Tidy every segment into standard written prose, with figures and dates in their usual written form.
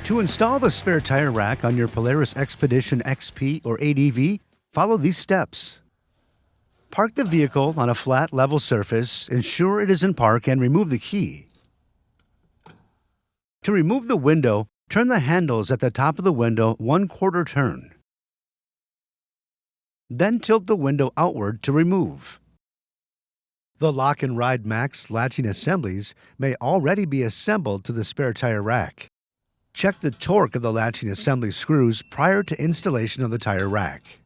To install the spare tire rack on your Polaris XPEDITION XP or ADV, follow these steps. Park the vehicle on a flat, level surface, ensure it is in park, and remove the key. To remove the window, turn the handles at the top of the window 1/4 turn. Then tilt the window outward to remove. The Lock and Ride Max latching assemblies may already be assembled to the spare tire rack. Check the torque of the latching assembly screws prior to installation of the tire rack.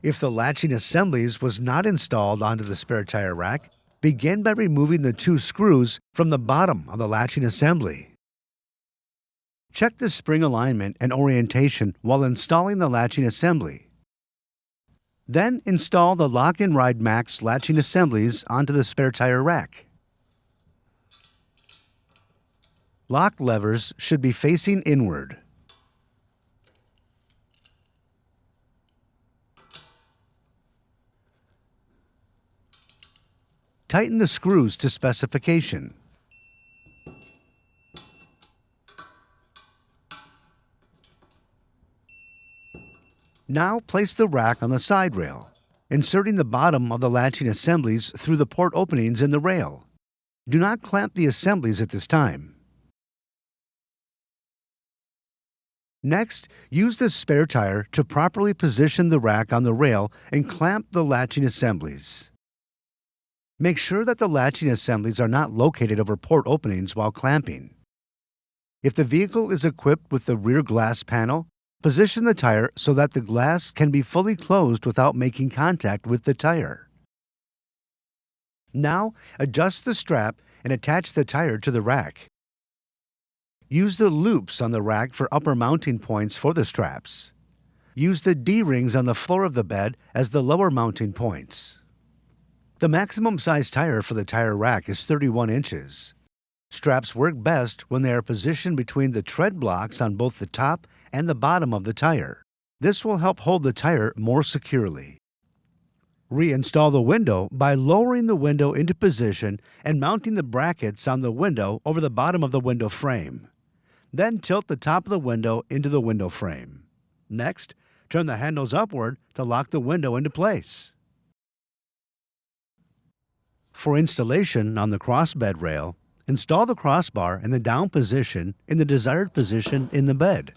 If the latching assemblies was not installed onto the spare tire rack, begin by removing the 2 screws from the bottom of the latching assembly. Check the spring alignment and orientation while installing the latching assembly. Then install the Lock and Ride Max latching assemblies onto the spare tire rack. Lock levers should be facing inward. Tighten the screws to specification. Now place the rack on the side rail, inserting the bottom of the latching assemblies through the port openings in the rail. Do not clamp the assemblies at this time. Next, use the spare tire to properly position the rack on the rail and clamp the latching assemblies. Make sure that the latching assemblies are not located over port openings while clamping. If the vehicle is equipped with the rear glass panel, position the tire so that the glass can be fully closed without making contact with the tire. Now, adjust the strap and attach the tire to the rack. Use the loops on the rack for upper mounting points for the straps. Use the D-rings on the floor of the bed as the lower mounting points. The maximum size tire for the tire rack is 31 inches. Straps work best when they are positioned between the tread blocks on both the top and the bottom of the tire. This will help hold the tire more securely. Reinstall the window by lowering the window into position and mounting the brackets on the window over the bottom of the window frame. Then tilt the top of the window into the window frame. Next, turn the handles upward to lock the window into place. For installation on the crossbed rail, install the crossbar in the down position in the desired position in the bed.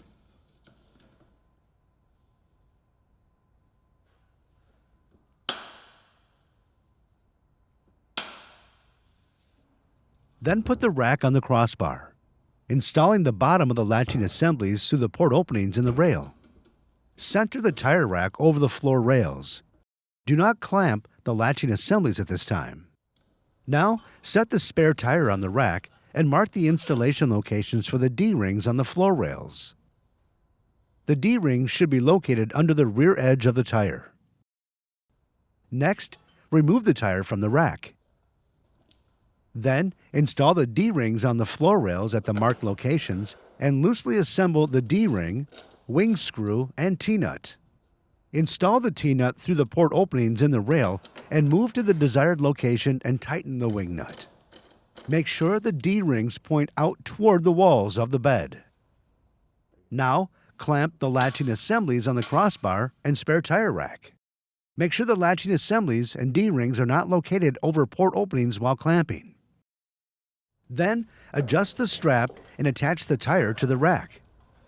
Then put the rack on the crossbar, installing the bottom of the latching assemblies through the port openings in the rail. Center the tire rack over the floor rails. Do not clamp the latching assemblies at this time. Now, set the spare tire on the rack and mark the installation locations for the D-rings on the floor rails. The D-rings should be located under the rear edge of the tire. Next, remove the tire from the rack. Then, install the D-rings on the floor rails at the marked locations and loosely assemble the D-ring, wing screw, and T-nut. Install the T-nut through the port openings in the rail and move to the desired location and tighten the wing nut. Make sure the D-rings point out toward the walls of the bed. Now, clamp the latching assemblies on the crossbar and spare tire rack. Make sure the latching assemblies and D-rings are not located over port openings while clamping. Then, adjust the strap and attach the tire to the rack.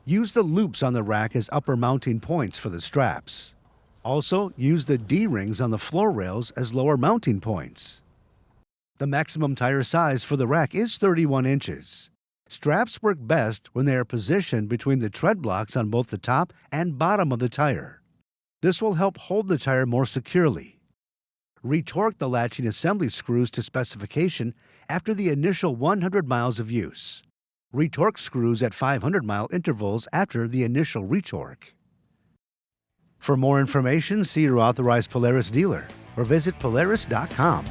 Use the loops on the rack as upper mounting points for the straps. Also, use the D-rings on the floor rails as lower mounting points. The maximum tire size for the rack is 31 inches. Straps work best when they are positioned between the tread blocks on both the top and bottom of the tire. This will help hold the tire more securely. Retorque the latching assembly screws to specification after the initial 100 miles of use. Retorque screws at 500-mile intervals after the initial retorque. For more information, see your authorized Polaris dealer or visit Polaris.com.